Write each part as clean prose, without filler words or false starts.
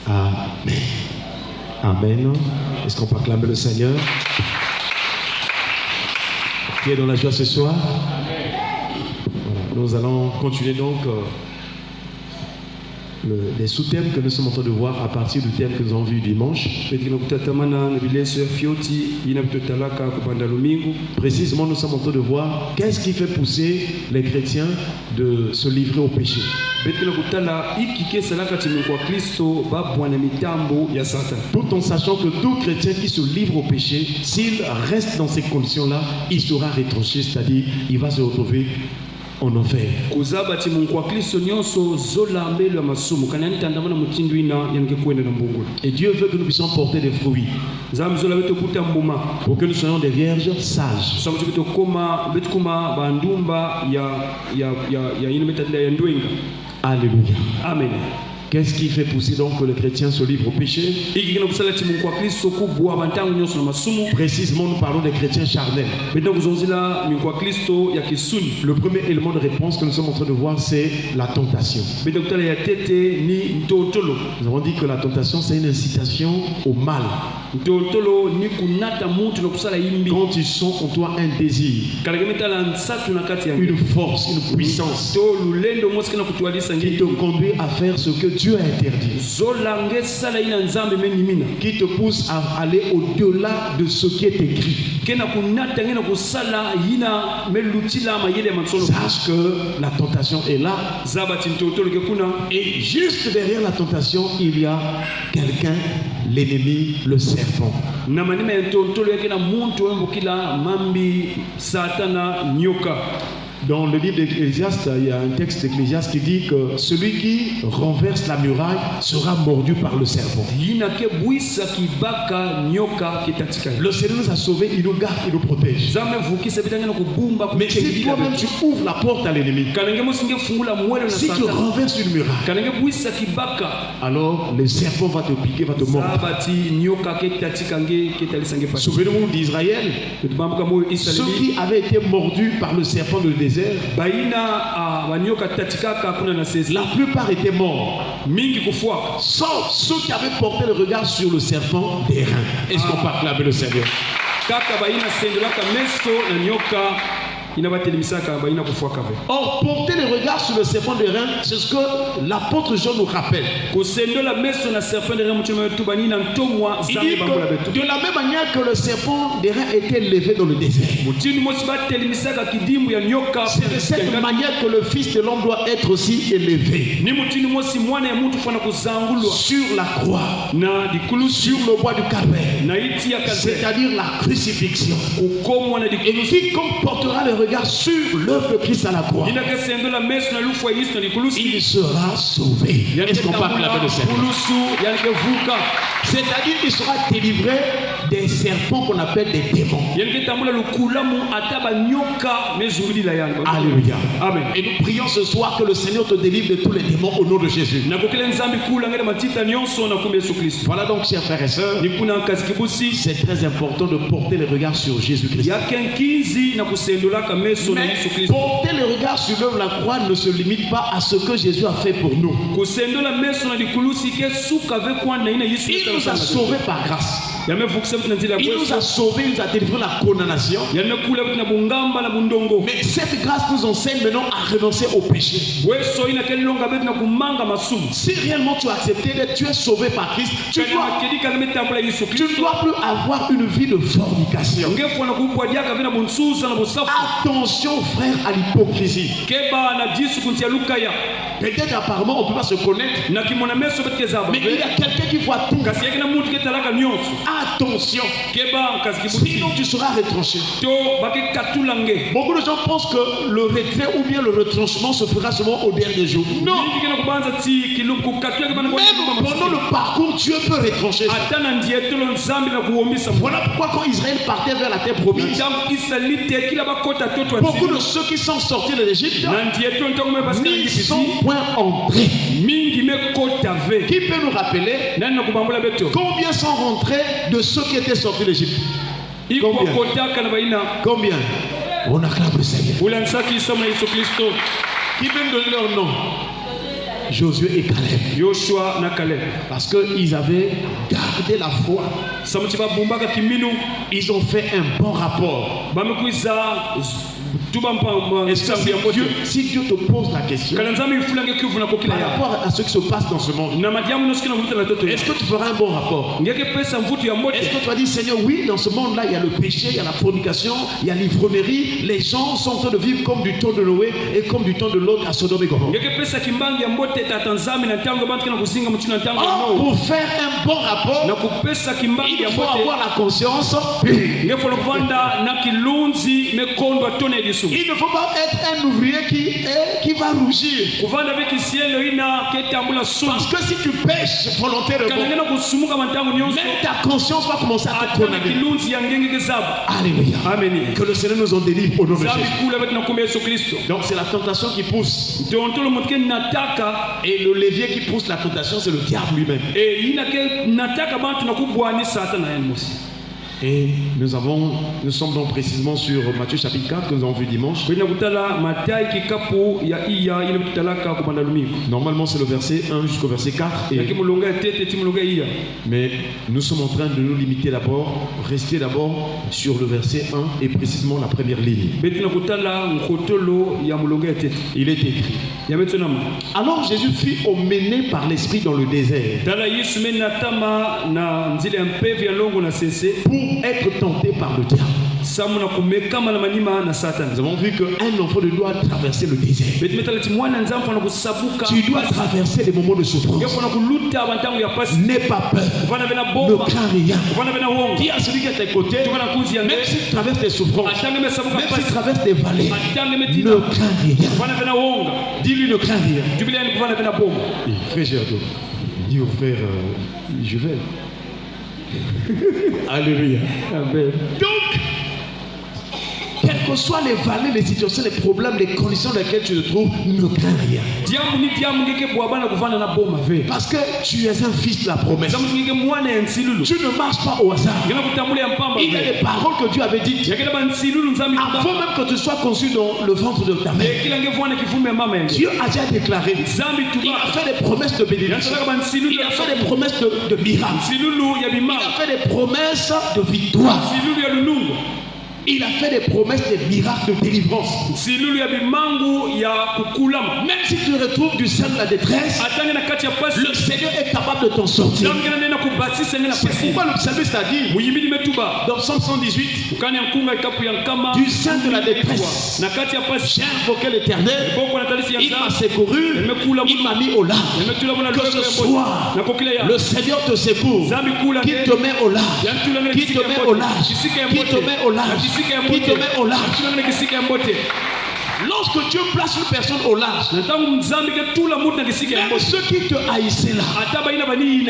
Amen. Amen. Est-ce qu'on peut acclamer le Seigneur? Qui est dans la joie ce soir? Voilà. Nous allons continuer donc les sous-thèmes que nous sommes en train de voir à partir du thème que nous avons vu dimanche. Précisément, nous sommes en train de voir qu'est-ce qui fait pousser les chrétiens de se livrer au péché. Tout en sachant que tout chrétien qui se livre au péché, s'il reste dans ces conditions-là, il sera retranché, c'est-à-dire il va se retrouver en enfer. Et Dieu veut que nous puissions porter des fruits pour que nous soyons des vierges sages. Alléluia. Amen. Qu'est-ce qui fait pousser donc que le chrétien se livre au péché? Précisément, nous parlons des chrétiens charnels. Le premier élément de réponse que nous sommes en train de voir, c'est la tentation. Nous avons dit que la tentation, c'est une incitation au mal. Quand tu sens en toi un désir, une force, une puissance qui te conduit à faire ce que Dieu a interdit, qui te pousse à aller au-delà de ce qui est écrit. Sache que la tentation est là. Et juste derrière la tentation, il y a quelqu'un, l'ennemi, le serpent. Dans le livre d'Ecclésiaste, il y a un texte d'Ecclésiaste qui dit que celui qui renverse la muraille sera mordu par le serpent. Le Seigneur nous a sauvés, il nous garde, il nous protège. Mais si toi-même tu ouvres la porte à l'ennemi, si tu renverses une muraille, alors le serpent va te piquer, va te mordre. Souvenez-vous d'Israël, ceux qui avaient été mordus par le serpent de désert, la plupart étaient morts, sauf ceux qui avaient porté le regard sur le serpent des reins. Est-ce qu'on peut acclamer le Seigneur? Or, porter le regard sur le serpent des reins, c'est ce que l'apôtre Jean nous rappelle. Il dit que de la même manière que le serpent des reins était levé dans le désert, c'est de cette manière que le Fils de l'homme doit être aussi élevé sur la croix, sur le bois du calvaire, c'est-à-dire la crucifixion. Et quiconque portera le regard sur l'œuvre de Christ à la croix, il sera sauvé. Est-ce qu'on peut acclamer le Seigneur? C'est-à-dire qu'il sera délivré des serpents qu'on appelle des démons. Alléluia. Amen. Et nous prions ce soir que le Seigneur te délivre de tous les démons au nom de Jésus. Voilà donc, chers frères et sœurs, c'est très important de porter le regard sur Jésus-Christ. Mais porter le regard sur l'œuvre de la croix ne se limite pas à ce que Jésus a fait pour nous. Il nous a sauvés par grâce. Il nous a sauvés, il nous a délivré la condamnation. Mais cette grâce nous enseigne maintenant à renoncer au péché. Si réellement tu as accepté d'être, tu es sauvé par Christ, tu ne dois plus avoir une vie de fornication. Attention frère à l'hypocrisie. Peut-être apparemment on ne peut pas se connaître, mais il y a quelqu'un qui voit tout. Attention, sinon tu seras retranché. Beaucoup de gens pensent que le retrait ou bien le retranchement se fera seulement au dernier jour. Non. Même pendant le parcours, Dieu peut retrancher. Voilà pourquoi quand Israël partait vers la terre promise, beaucoup de ceux qui sont sortis de l'Égypte n'y sont point entrés. Qui peut nous rappeler combien sont rentrés de ceux qui étaient sortis d'Égypte? Combien? On acclame le Seigneur. Qui peut me donner leur nom? Josué et Caleb. Yoshua na Caleb. Parce qu'ils avaient gardé la foi. Ils ont fait un bon rapport. Si Dieu te pose la question par rapport à ce qui se passe dans ce monde, est-ce que tu feras un bon rapport? Est-ce que tu vas dire, Seigneur, oui, dans ce monde-là, il y a le péché, il y a la fornication, il y a l'ivronnerie, les gens sont en train de vivre comme du temps de Noé et comme du temps de l'autre à Sodome et Gomorrhe. Or, pour faire un bon rapport, il faut avoir la conscience pure. Il ne faut pas être un ouvrier qui va rougir. Parce que si tu pêches volontairement, même ta conscience va commencer à te condamner. Alléluia. Amen. Que le Seigneur nous en délivre au nom de Jésus. Donc c'est la tentation qui pousse. Et le levier qui pousse la tentation, c'est le diable lui-même. Et nous sommes donc précisément sur Matthieu chapitre 4 que nous avons vu dimanche. Normalement c'est le verset 1 jusqu'au verset 4. Mais nous sommes en train de nous limiter d'abord, rester d'abord sur le verset 1 et précisément la première ligne. Il est écrit. Alors Jésus fut emmené par l'Esprit dans le désert pour être tenté par le diable. Nous avons vu qu'un enfant doit traverser le désert. Tu dois traverser des moments de souffrance. N'aie pas peur. Ne crains rien. Dis à celui qui est à tes côtés, même si tu traverses des souffrances, même si tu traverses des vallées, ne crains rien. Dis-lui ne crains rien. Frère Gerdo, dis au frère, je vais. Alléluia. Amen. Donc, quelles que soient les vallées, les situations, les problèmes, les conditions dans lesquelles tu te trouves, ne crains rien. Parce que tu es un fils de la promesse. Tu ne marches pas au hasard. Il y a des paroles que Dieu avait dites avant même que tu sois conçu dans le ventre de ta mère. Dieu a déjà déclaré. Il a fait des promesses de bénédiction. Il a fait des promesses de miracles. Il a fait des promesses de victoire. Il a fait des promesses, des miracles de délivrance. Même si tu te retrouves du sein de la détresse, le Seigneur est capable de t'en sortir. C'est pourquoi le psalmiste a dit dans Psaume 118, du sein de la détresse, j'ai invoqué l'Éternel, il m'a secouru, il m'a mis au large. Que ce soit le Seigneur te secourt, qui te met au large, qui te met au large, qui te met au large, qui te met au large. Lorsque Dieu place une personne au large, même ceux qui te haïssaient là,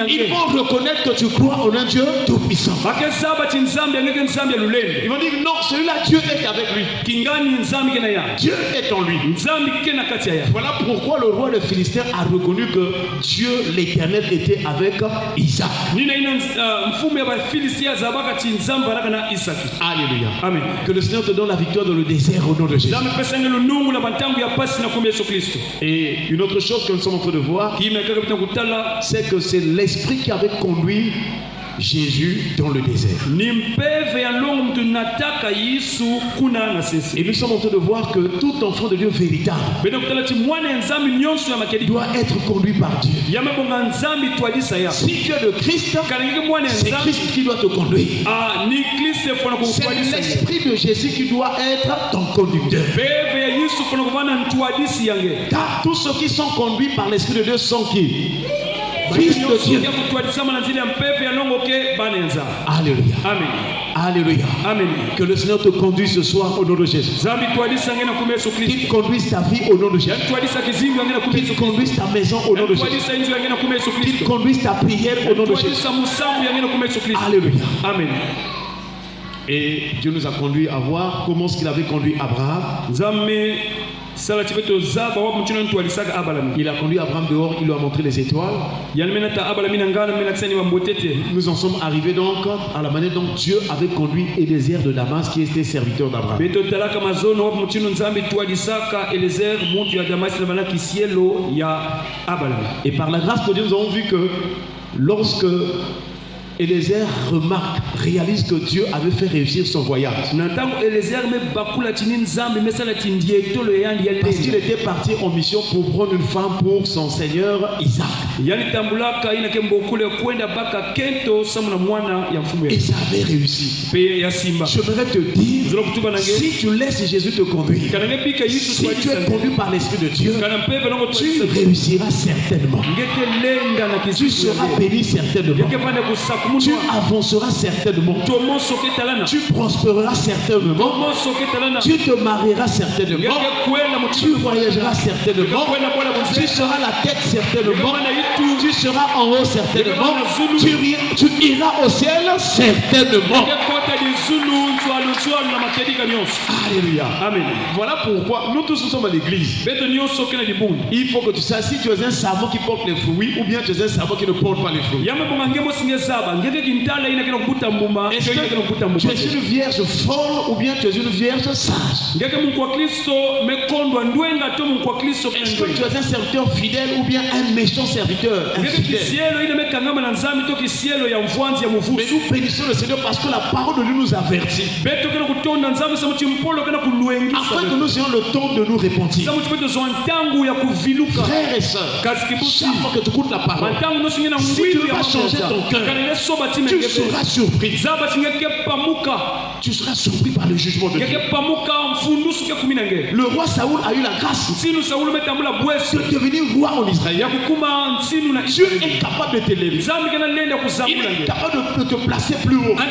ils vont reconnaître que tu crois en un Dieu tout puissant. Ils vont dire non, celui-là, Dieu est avec lui. Dieu est en lui. Voilà pourquoi le roi des Philistins a reconnu que Dieu l'Éternel était avec Isaac. Alléluia. Amen. Que le Seigneur te donne la victoire dans le désert au nom de Jésus. Et une autre chose que nous sommes en train de voir, c'est que c'est l'Esprit qui avait conduit Jésus dans le désert. Et nous sommes en train de voir que tout enfant de Dieu véritable doit être conduit par Dieu. Si tu es de Christ, c'est Christ qui doit te conduire. C'est l'Esprit de Jésus qui doit être ton conducteur. Car tous ceux qui sont conduits par l'Esprit de Dieu sont qui? Fils de Dieu. Alléluia. Amen. Alléluia. Amen. Que le Seigneur te conduise ce soir au nom de Jésus. Qu'il conduise ta vie au nom de Jésus. Qu'il conduise ta maison au nom de Jésus. Qu'il conduise ta prière au nom de Jésus. Alléluia. Amen. Et Dieu nous a conduit à voir comment ce qu'il avait conduit Abraham. Il a conduit Abraham dehors, il lui a montré les étoiles. Nous en sommes arrivés donc à la manière dont Dieu avait conduit Eliezer de Damas, qui était serviteur d'Abraham. Et par la grâce de Dieu, nous avons vu que lorsque Eliezer réalise que Dieu avait fait réussir son voyage. Parce qu'il était parti en mission pour prendre une femme pour son seigneur Isaac. Et ça avait réussi. J'aimerais te dire, si tu laisses Jésus te conduire, si tu es conduit par l'Esprit de Dieu, tu réussiras certainement. Tu seras béni certainement. Tu avanceras certainement. Tu prospéreras certainement. Tu te marieras certainement. Tu voyageras certainement. Tu seras la tête certainement. Tu seras en haut certainement. Tu iras au ciel certainement. Alléluia. Amen. Voilà pourquoi nous tous sommes à l'église. Il faut que tu saches si tu es un savon qui porte les fruits ou bien tu es un savon qui ne porte pas les fruits. Est-ce que tu es une vierge folle ou bien tu es une vierge sage? Est-ce que tu es un serviteur fidèle ou bien un méchant serviteur infidèle? Mais nous bénissons le Seigneur parce que la parole de Dieu nous avertit. Afin que nous ayons le temps de nous repentir. Frères et sœurs, chaque fois que tu écoutes la parole, si tu ne veux pas changer ton cœur, tu seras surpris. Tu seras surpris par le jugement de Dieu. Le roi Saoul a eu la grâce de devenir roi en Israël. Dieu est capable de t'élever. Il est capable de te placer plus haut. Mais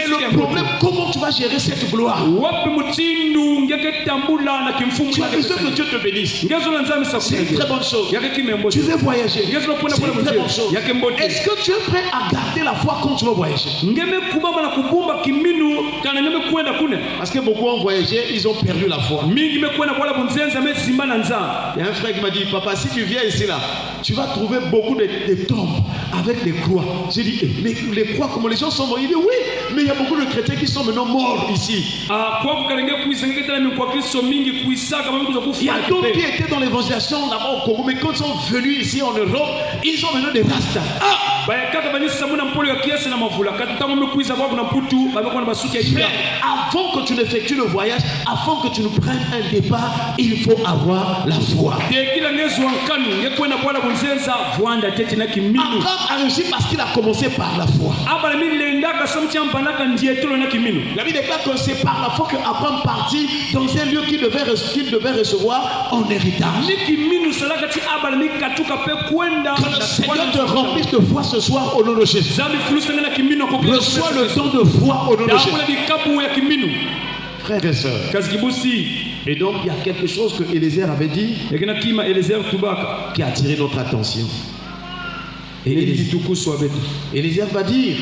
le problème, comment tu vas gérer cette gloire? Tu as besoin que Dieu te bénisse. C'est une très bonne chose. Tu veux voyager. C'est une très bonne chose. Est-ce que tu es prêt à garder la foi quand tu vas voyager? Parce que beaucoup ont voyagé, ils ont perdu la foi. Il y a un frère qui m'a dit, papa, si tu viens ici là, tu vas trouver beaucoup de tombes avec des croix. J'ai dit, mais les croix, comment les gens sont morts? Il dit, oui, mais il y a beaucoup de chrétiens qui sont maintenant morts ici. Il y a d'autres qui étaient dans l'évangélisation là-bas au Congo, mais quand ils sont venus ici en Europe, ils ont maintenant des rastas. Avant que tu n'effectues le voyage, avant que tu ne prennes un départ, il faut avoir la foi. Abraham a réussi parce qu'il a commencé par la foi. La Bible déclare que c'est par la foi qu'Abraham partit dans un lieu qu'il devait recevoir en héritage. Que le Seigneur te remplisse de foi ce soir au nom de Jésus. Reçois le don de foi au nom de Jésus. Frères et sœurs. Et donc il y a quelque chose que Eliezer avait dit qui a attiré notre attention. Et Eliezer va dire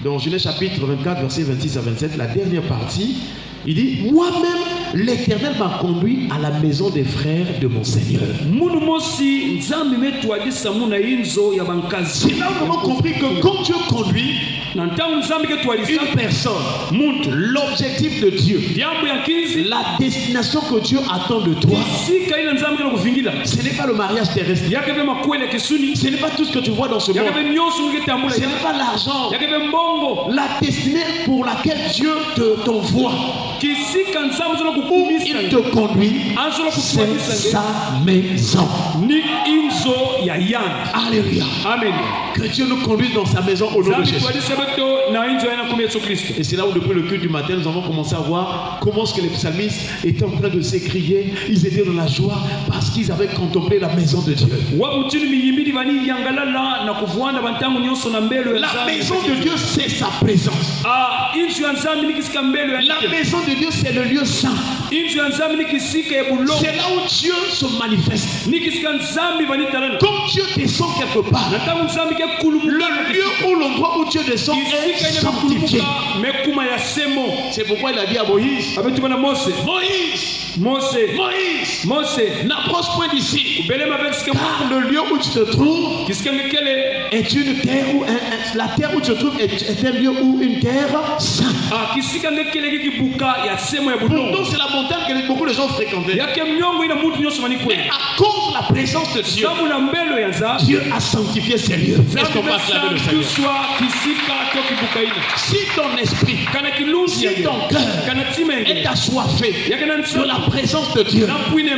dans Genèse chapitre 24 versets 26 à 27, la dernière partie, il dit, moi-même l'Éternel m'a conduit à la maison des frères de mon Seigneur. C'est là où nous avons compris que quand Dieu conduit une personne, l'objectif de Dieu, la destination que Dieu attend de toi, ce n'est pas le mariage terrestre, ce n'est pas tout ce que tu vois dans ce monde, ce n'est pas l'argent, la destinée pour laquelle Dieu t'envoie, où il te conduit, c'est sa maison. Alléluia. Amen. Que Dieu nous conduise dans sa maison au nom de Jésus. Et c'est là où depuis le culte du matin, nous avons commencé à voir comment est-ce que les psalmistes étaient en train de s'écrier. Ils étaient dans la joie parce qu'ils avaient contemplé la maison de Dieu. La maison de Dieu, c'est sa présence. La maison de Dieu, c'est le lieu saint. inzu ya nzambi ni kisika ya bulongo. C'est là où Dieu se manifeste. Ni kisika nzambi banitalana. Quand Dieu descend quelque part, Na tangu nzambi ke kulumuka. le lieu où l'endroit où Dieu descend Kisika est ina sanctifié. kulumuka mekuma ya semo. C'est pourquoi il a dit à Moïse, Abetuma na Mose. Moïse, n'approche point d'ici. Belema vesike Car le lieu où tu te trouves kisika ngekele. est une terre où la terre où tu te trouves est un lieu où une terre sainte. Kisika ngekele kibuka ya semo ya bulongo. Pourtant c'est la montagne que beaucoup de gens fréquentaient. Yake mnyongo ina mutu nyoso mani Mais kweli. à cause de la présence de Dieu, Sabu na mbelo ya nzambi. Dieu a sanctifié ces lieux. Est-ce qu'on passe là le Seigneur? Kisika to kibuka ina. Si ton esprit, Kana kilunzi si yake. ton cœur Kana tima est yake. assoiffé Yake na de nsabu. la présence de Dieu,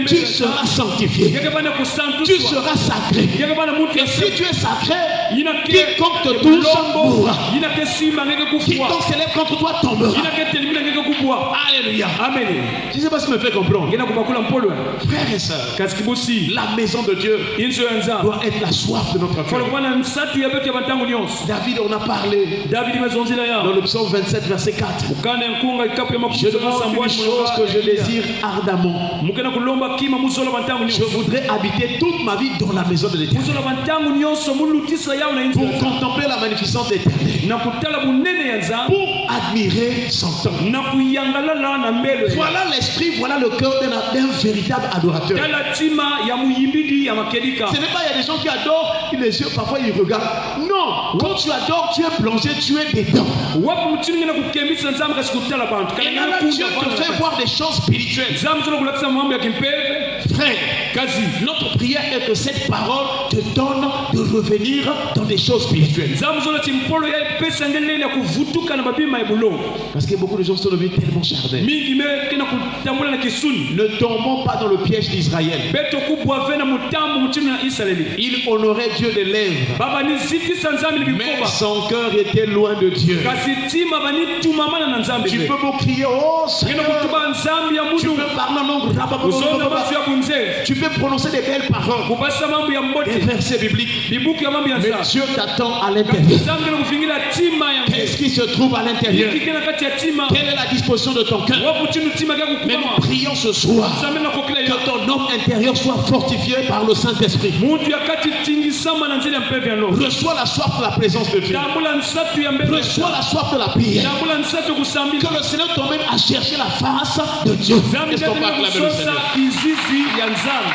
tu seras sanctifié. Yake bana kusantu. Tu seras sacré. Yake bana mutu ya Et si tu es sacré, ina quiconque te touche mourra. Ina ke simba ngeke kufwa. Quiconque s'élève contre toi tombera. Ina ke telimina ngeke kufwa. Alléluia. Amen. Je ne sais pas si me fait comprendre. Ngena kubakula mpolo. Frères et sœurs, Kasikibusi. la maison de Dieu Inzo ya nzambi. doit être la soif de notre Kwa cœur. bwana nsatu ya betu ya bantangu nyonso. David en a parlé David mazonzila ya. dans le psaume 27, verset 4. Ukana nkunga ikapu ya Je demande une chose que je désire ardemment. Mukena kulomba kima muzola bantangu Je nyonso. voudrais habiter toute ma vie dans la maison de l'Éternel Muzola bantangu nyonso mulutisa yao na inzo. pour contempler la magnificence de l'Éternel, Na kutala bunene ya nzambi. pour admirer son temple. Na kuyangalala na mbele. Voilà l'esprit, voilà le cœur d'un véritable adorateur. Tala tima ya muyimbidi ya makedika. Ce n'est pas, il y a des gens qui adorent, les yeux parfois ils regardent. Non, quand tu adores, tu es plongé, tu es dedans. Wapo mutini ngena kukembisa nzambi kasi kutala bantu. Et là, Dieu te fait voir des choses spirituelles. Nzambi zona kulakisa mambo ya kimpeve. Frère, Kazi. notre prière est que cette parole te donne de revenir dans des choses spirituelles. Nzambi zona timpolo ya pesa ngele ya kuvutuka na babima ya bulongo. Parce que beaucoup de gens sont devenus tellement charnels. Mingi me kena kutambula na kisuni. Ne tombons pas dans le piège d'Israël. Beto kubwa vena mutambo mutini na Israeli. Il honorait Dieu des lèvres, Baba ni zikisa nzambi ni mais bikoba. son cœur était loin de Dieu. Kasi tima bani tumamana na nzambi. Tu peux me crier, oh Ngena Seigneur. kutuba nzambi ya Tu mudu. peux parler en langue Uzonda basu ya bunze. Tu peux prononcer des belles paroles, Kubasa mambo ya des mbote. versets bibliques. Bibuku ya mambo ya Mais nzambi. Dieu t'attend à l'intérieur. Nzambi ngena kufingira tima ya Qu'est-ce qui se trouve à l'intérieur? Yiki kena kati ya tima. Quelle est la disposition de ton cœur? Wapo chinu tima kya Mais kukuma. nous prions ce soir Nzambi na kokila ya. que ton homme intérieur soit fortifié par le Saint-Esprit. Mutu ya kati tingisama na nzeli ya mpevi ya ndogo. Reçois la soif de la présence de Dieu. Tambula nsatu ya mbele. Reçois la soif de la prière. Tambula nsatu kusambi. Que le Seigneur t'emmène à chercher la face de Dieu. Nzambi Est-ce qu'on peut acclamer le kusosa Seigneur? kizizi ya nzambi.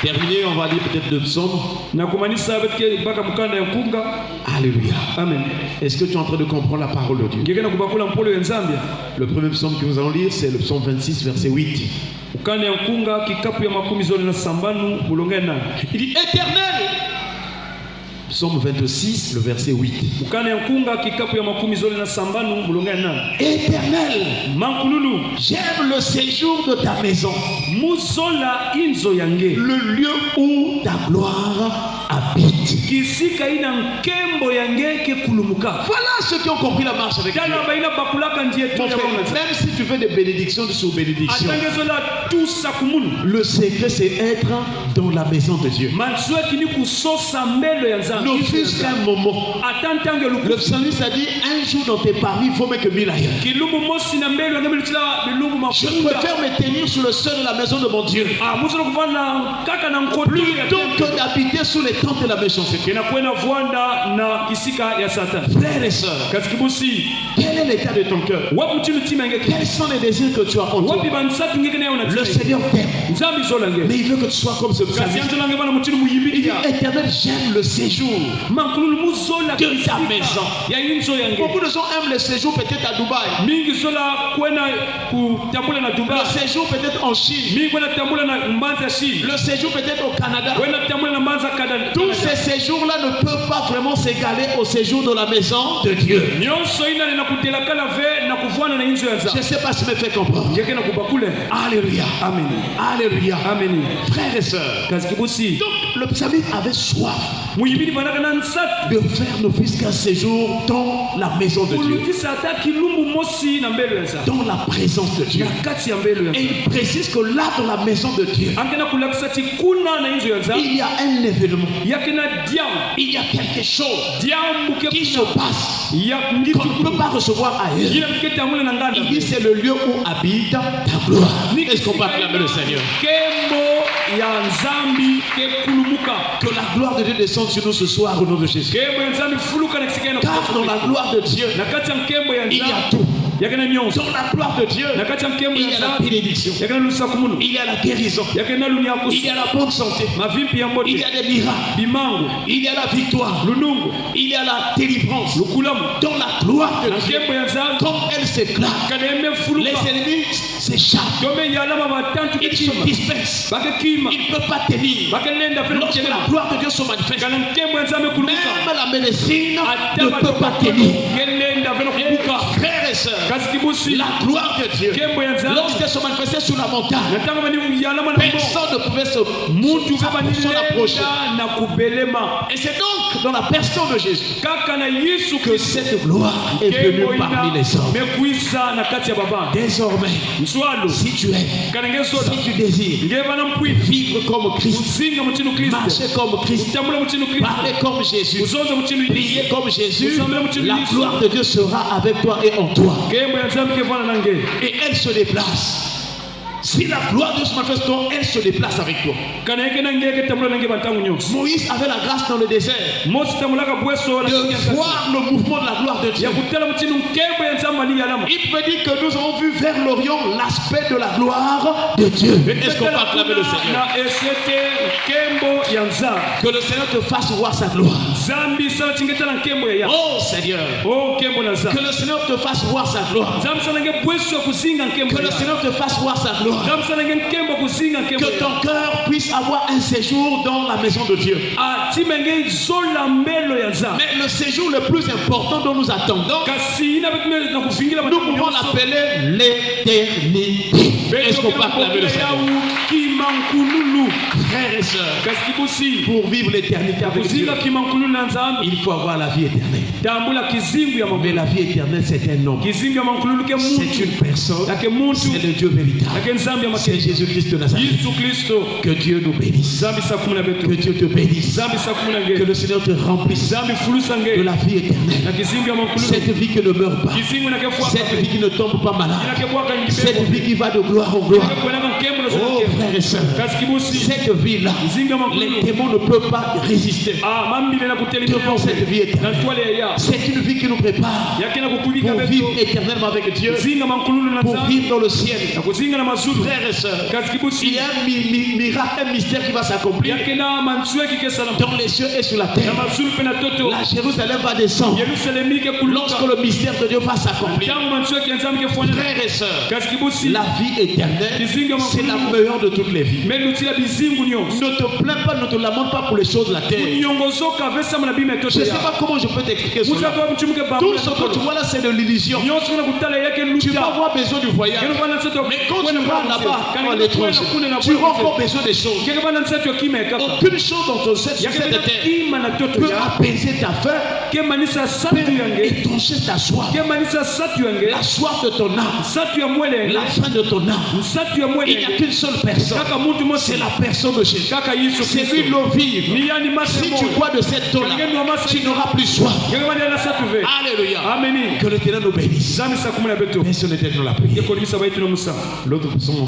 Terminé, on va lire peut-être le psaume. Na kumanisa betke baka mukanda ya nkunga. Alléluia. Amen. Est-ce que tu es en train de comprendre la parole de Dieu? Ngekena kubakula mpolo ya nzambi. Le premier psaume que nous allons lire, c'est le psaume 26, verset 8. Ukanda ya nkunga kikapu ya makumi zoni na sambanu bulonge na. Il dit Éternel. Psaume 26, le verset 8. Ukanda ya nkunga kikapu ya makumi zoni na sambanu bulonge na. Éternel, Mankululu. j'aime le séjour de ta maison, Musola inzo yange. le lieu où ta gloire habite. Kisika ina nkembo yange ke kulumuka. Voilà ceux qui ont compris la marche avec Dieu. Tala baina bakulaka ndiye Mon tu ya frère, bonga. même si tu fais des bénédictions sur bénédictions, Atangezola tusa kumunu. le secret c'est être dans la maison de Dieu. Mansue kini kusosa mbele ya nzambi. Ne fût-ce qu'un moment. Atantange Le luku. psalmiste a dit un jour dans tes paris, il faut mettre 1000 ailleurs. Kilumu mosi na mbele yange militila bilumu Je mafunda. préfère me tenir sur le sol de la maison de mon Dieu Ah, muzo kuvana kaka na nkotu ya plutôt temple. que d'habiter sous les tentes de la méchanceté. Kina kwenda vwanda na kisika ya Satan. Frères et sœurs, Katikibusi. quel est l'état de ton cœur? Wapi chinu tima yange. Quels sont les désirs que tu as en toi? Wapi bansatu ngeke na Le yona. Seigneur t'aime, Nzambi zolange. mais il veut que tu sois comme ce Kasi psalmiste. yanzo lange bana mutinu Il muyibidi dit, ya. Éternel, j'aime le séjour. Mankululu muzola De ta kisika maison. ya inzo yange. Beaucoup de gens aiment le séjour peut-être à Dubaï, Mingi zola kwena kutambula na Dubai. le séjour peut-être en Chine, Mingi kwena tambula na mbanza Chine. le séjour peut-être au Canada. Kwena tambula na mbanza Canada. Tous ces séjours-là ne peuvent pas vraiment s'égaler au séjour de la maison de Dieu. Nyonso ina na kutela kala ve na kuvwana na inzo ya Je ne nzambi. sais pas si me fait comprendre. Ngeke na kubakule. Alléluia. Amen. Alléluia. Amen. Frères et sœurs, Kazikibusi. donc le psalmiste avait soif muyimbi banaka na nsat de faire ne fût qu'un séjour dans la maison de Dieu, ulukisa ata kilumbu mosi na mbele ya Nzambe dans la présence de Dieu. na kati ya mbele ya Et il précise que là, dans la maison de Dieu, angena kulakisa ti kuna na inzo ya Nzambe il y a un événement, yake na diam il y a quelque chose diambu qui se passe ya qu'on ngitu ne peut pas recevoir ailleurs. yina mkete amule na nganda Il dit c'est le lieu où habite ta gloire. Est-ce qu'on peut acclamer le Seigneur? kembo ya Nzambi ke kulumuka Que la gloire de Dieu descende sur nous ce soir au nom de Jésus. kembo ya Nzambi fuluka na kisika na Car dans la gloire de Dieu, na kati ya kembo ya il y a Nzambi tout. yake na nyonso Dans la gloire de Dieu, na kati ya kembo il y ya a la Nzambi bénédiction, yake na lusa kumuno il y a la guérison, yake na lunia il kusi y a la bonne santé, mavimpi ya il mbote y a des miracles, bimangu il y a la victoire, lunungu il y a la délivrance. lukulamu Dans la gloire de na Dieu, kembo ya Nzambi quand elle s'éclate, kana eme fuluka les ennemis s'échappent, tombe yalama batantu ils se kima dispersent, bake kima ils ne peuvent pas tenir. bake lenda fena Lorsque kuchelema la gloire de Dieu se manifeste, kana kembo ya Nzambi kulumuka même la médecine ata ne peut pas tenir. kelenda fena kubuka Frères et sœurs, kasi kibusi la gloire de Dieu, kembo ya Nzambi lorsqu'elle se manifestait sur la montagne, natanga bani yalama na mbo personne ne pouvait se muntu s'en approcher. na kubelema Et c'est donc dans la personne de Jésus kaka na Yesu que cette gloire est venue parmi les hommes. mekuisa na kati ya baba Désormais, mswalo si tu es, kana ngesoda si tu désires ngeva na mpwi vivre comme Christ, uzinga mutinu Kristo marcher comme Christ, utambula mutinu Kristo parler comme Jésus, uzonza mutinu prier comme Jésus, Usambile la gloire de Dieu sera avec toi et en toi. kembo ya Nzambi kevana nange Et elle se déplace. Si la gloire de Dieu se manifeste, elle se déplace avec toi. kana yake nange ke tambula nange bantangu nyonso Moïse avait la grâce dans le désert Mose tambulaka bweso la de voir le mouvement de la gloire de Dieu. ya kutala mutinu kembo ya Nzambi ali yalama Il peut dire que nous avons vu vers l'Orient l'aspect de la gloire de Dieu. Est-ce qu'on peut acclamer le Seigneur? na esete kembo ya Nzambi Que le Seigneur te fasse voir sa gloire. Nzambi sala tingetala kembo ya Oh Seigneur, oh kembo na Nzambi que le Seigneur te fasse voir sa gloire. Nzambi sala nge bweso kuzinga kembo Que le ya Seigneur te fasse voir sa gloire. Nzambi sala nge kembo kuzinga kembo Que ya ton cœur puisse avoir un séjour dans la maison de Dieu. atimenge zola mbelo ya Nzambi Mais le séjour le plus important dont nous attendons, kasi ina betume na kuvingila nous pouvons l'appeler l'éternité. Est-ce qu'on peut acclamer le Seigneur? kimankululu Frères et sœurs, kasi kibusi pour vivre l'éternité avec Dieu, kuzinga kimankululu na Nzambi il faut avoir la vie éternelle. tambula kizingu ya Mais mankulu la vie éternelle, c'est un homme. kizingu ya mankulu ke C'est muntu une personne. yake muntu C'est le Dieu véritable. yake Nzambi ya C'est makeni Jésus-Christ de Nazareth. Yesu Kristo Que Dieu nous bénisse. Nzambi sakumuna Que betu Dieu te bénisse. Nzambi sakumuna Que nge le Seigneur te remplisse Nzambi fulusa de nge la vie éternelle. na kizingu ya mankulu Cette vie qui ne meurt pas. kizingu na ke fuaka Cette vie qui ne tombe pas malade. na ke bwaka Cette ngibeko vie qui va de gloire en gloire. kwenda kembo na Oh zake frères et sœurs, kasi kibusi cette vie-là, kizingu ya mankulu les démons ne peuvent pas résister mambile na kutelemea devant cette vie na éternelle. twale ya C'est une vie qui nous prépare yake na kukubika pour betu vivre éternellement avec Dieu, kuzinga mankulu na pour Nzambi vivre dans le ciel. na kuzinga na mazulu Frères et sœurs, kasi il kibusi y a un miracle, un mystère qui va s'accomplir yake na mansuwe kikesala dans les cieux et sur la na terre. mazulu pe na toto La Jérusalem va descendre Yerusalemi ke lorsque kuluka le mystère de Dieu va s'accomplir. tangu mansuwe ke Nzambi ke fwana Frères et sœurs, kasi kibusi la vie éternelle, c'est la meilleure de toutes les vies. mais lutila bizingu nyonso Ne te plains pas, ne te lamente pas pour les choses de la terre. unyongozoka vesama na bima Je toto ne sais ya pas comment je peux t'expliquer cela. mutaka mchumuke Tout ce que tu vois là, c'est de l'illusion. nyonso na kutala yake Tu vas luta avoir besoin du voyage. Mais quand tu vas là-bas, à l'étranger, tu auras encore besoin des choses. keke bana nsato kima ekaka Aucune chose dans cette yake terre kima na toto peut ya apaiser ta faim, ke manisa satu peut yange étancher ta soif. ke manisa satu yange La soif de ton âme, satu ya mwele la faim de ton âme. satu ya mwele Il n'y a qu'une seule personne. kaka muntu mosi C'est la personne de Jésus. kaka Yesu C'est Kristo lui l'eau vive. ni yani Si masemo tu bois de cette eau-là, tu n'auras plus soif. keke bana na satu ve Alléluia. ameni Que l'Éternel nous bénisse. zami sakumuna beto Personne n'était dans la prière. yekolisa baitu na musa L'autre son